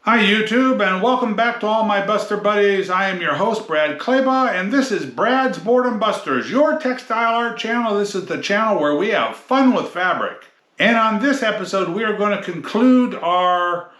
Hi YouTube, and welcome back to all my Buster buddies. I am your host, Brad Kleba, and this is Brad's Boredom Busters, your textile art channel. This is the channel where we have fun with fabric. And on this episode, we are going to conclude our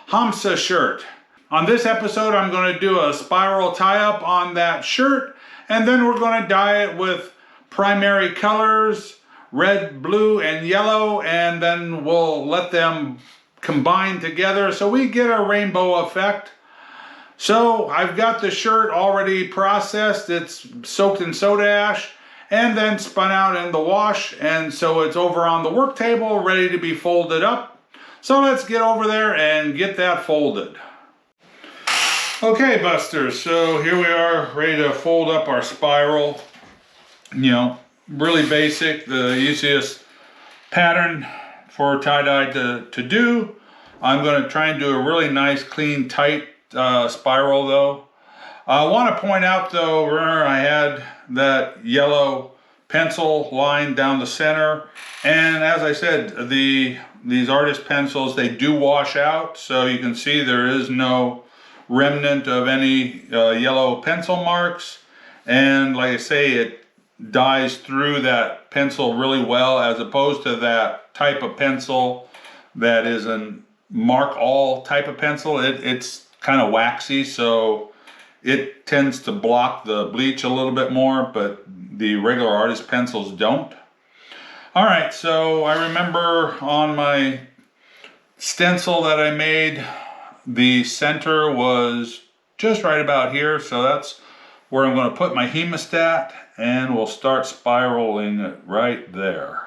Hamsa shirt. On this episode, I'm going to do a spiral tie-up on that shirt, and then we're going to dye it with primary colors, red, blue, and yellow, and then we'll let them combine together so we get a rainbow effect. So I've got the shirt already processed. It's soaked in soda ash and then spun out in the wash, and so it's over on the work table ready to be folded up. So let's get over there and get that folded. Okay, Busters, so here we are ready to fold up our spiral. You know, really basic, the easiest pattern for tie-dye to do. I'm going to try and do a really nice, clean, tight spiral though. I want to point out though, remember I had that yellow pencil line down the center, and as I said, these artist pencils, they do wash out, so you can see there is no remnant of any yellow pencil marks, and like I say, it dyes through that pencil really well, as opposed to that type of pencil that is a mark all type of pencil. It's kind of waxy, so it tends to block the bleach a little bit more, but the regular artist pencils don't. All right, so I remember on my stencil that I made, the center was just right about here, so that's where I'm going to put my hemostat, and we'll start spiraling it right there.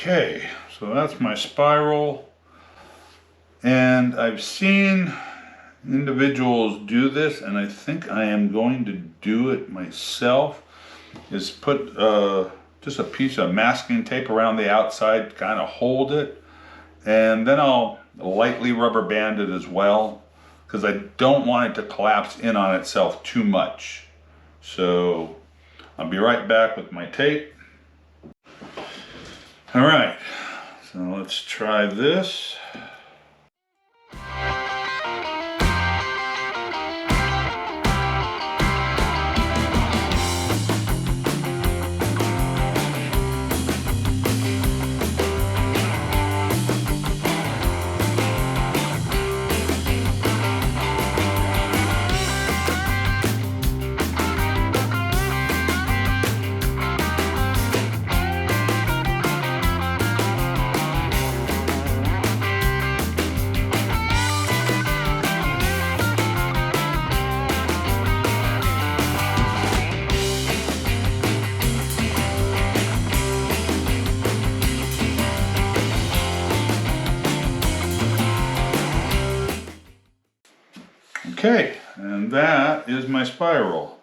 Okay, so that's my spiral, and I've seen individuals do this, and I think I am going to do it myself, is put just a piece of masking tape around the outside, kind of hold it, and then I'll lightly rubber band it as well, because I don't want it to collapse in on itself too much. So I'll be right back with my tape. All right, so let's try this. Okay, and that is my spiral.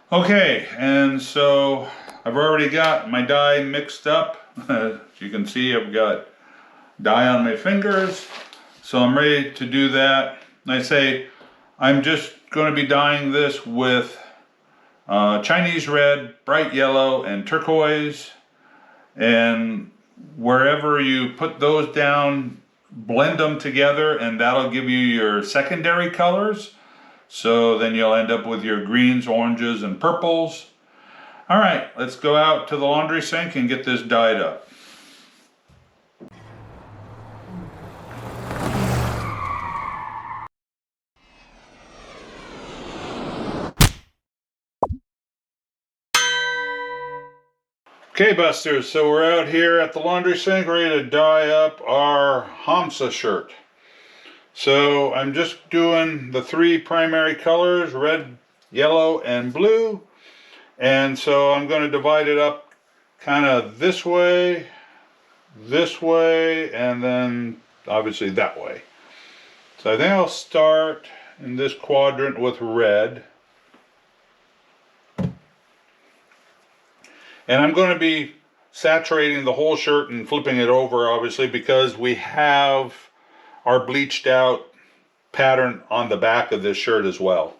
Okay, and so I've already got my dye mixed up. As you can see, I've got dye on my fingers, so I'm ready to do that. And I say I'm just going to be dyeing this with Chinese red, bright yellow, and turquoise. And wherever you put those down, blend them together, and that'll give you your secondary colors. So then you'll end up with your greens, oranges, and purples. All right, let's go out to the laundry sink and get this dyed up. Okay, Busters, so we're out here at the laundry sink ready to dye up our Hamsa shirt. So I'm just doing the three primary colors, red, yellow, and blue. And so I'm going to divide it up kind of this way, and then obviously that way. So I think I'll start in this quadrant with red. And I'm going to be saturating the whole shirt and flipping it over, obviously, because we have our bleached out pattern on the back of this shirt as well.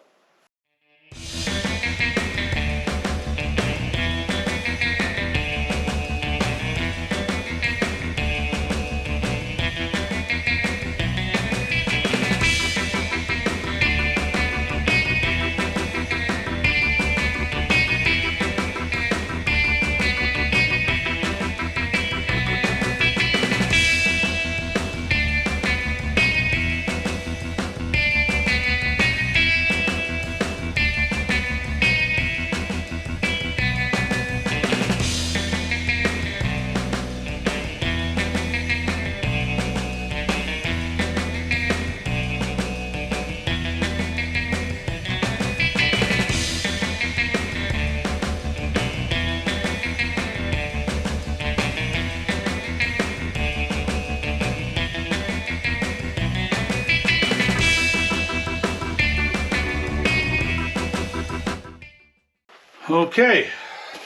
Okay,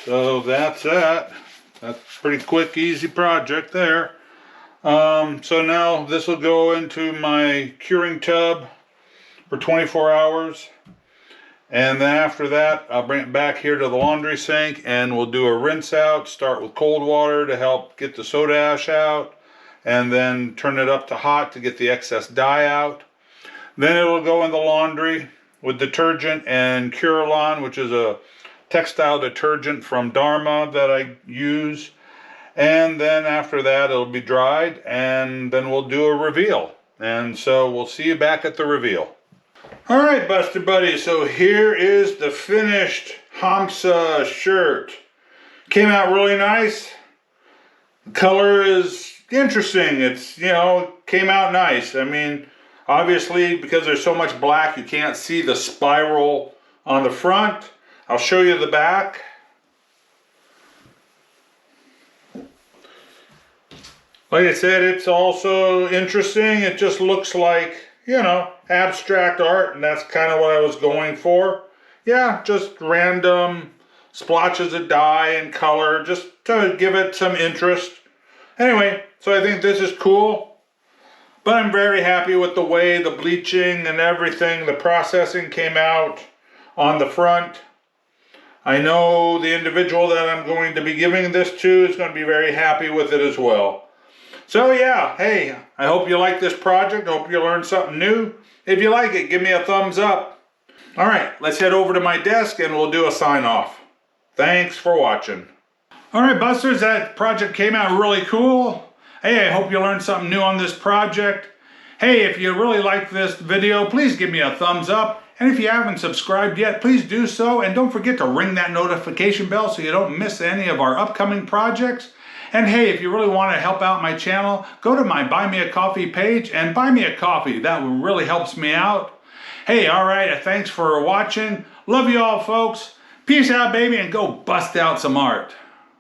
so that's that. That's a pretty quick, easy project there. So now this will go into my curing tub for 24 hours. And then after that, I'll bring it back here to the laundry sink and we'll do a rinse out. Start with cold water to help get the soda ash out. And then turn it up to hot to get the excess dye out. Then it'll go in the laundry with detergent and Curelon, which is a textile detergent from Dharma that I use. And then after that it'll be dried and then we'll do a reveal. And so we'll see you back at the reveal. Alright, Buster Buddies, so here is the finished Hamsa shirt. Came out really nice. The color is interesting. It's, you know, came out nice. I mean, obviously because there's so much black you can't see the spiral on the front. I'll show you the back. Like I said, it's also interesting. It just looks like, you know, abstract art, and that's kind of what I was going for. Yeah, just random splotches of dye and color, just to give it some interest. Anyway, so I think this is cool. But I'm very happy with the way the bleaching and everything, the processing came out on the front. I know the individual that I'm going to be giving this to is going to be very happy with it as well. So yeah, hey, I hope you like this project. I hope you learned something new. If you like it, give me a thumbs up. All right, let's head over to my desk and we'll do a sign off. Thanks for watching. All right, Busters, that project came out really cool. Hey, I hope you learned something new on this project. Hey, if you really like this video, please give me a thumbs up. And if you haven't subscribed yet, please do so. And don't forget to ring that notification bell so you don't miss any of our upcoming projects. And hey, if you really want to help out my channel, go to my Buy Me a Coffee page and buy me a coffee. That really helps me out. Hey, all right, thanks for watching. Love you all, folks. Peace out, baby, and go bust out some art.